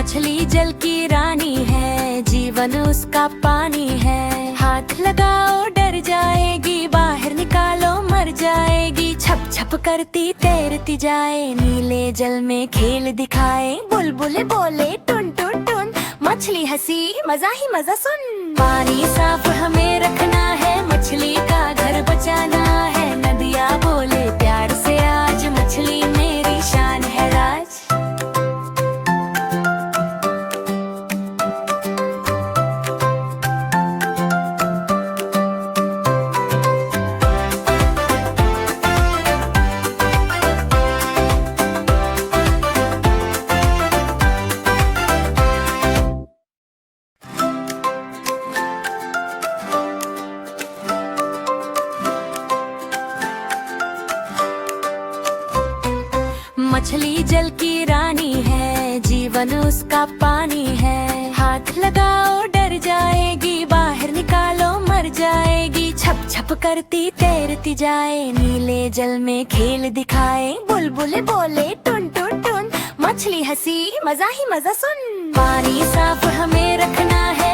मछली जल की रानी है, जीवन उसका पानी है। हाथ लगाओ डर जाएगी, बाहर निकालो मर जाएगी। छप छप करती तैरती जाए, नीले जल में खेल दिखाए। बुलबुल बोले टुन टुन टुन, मछली हंसी मजा ही मजा सुन। पानी साफ हमें रखना है, मछली का घर बचाना है। नदिया बोले प्यार से आज, मछली मेरी शान है राज। मछली जल की रानी है, जीवन उसका पानी है। हाथ लगाओ डर जाएगी, बाहर निकालो मर जाएगी। छप छप करती तैरती जाए, नीले जल में खेल दिखाए। बुलबुल बोले टुन टुन टुन, मछली हंसी मजा ही मजा सुन। पानी साफ हमें रखना है,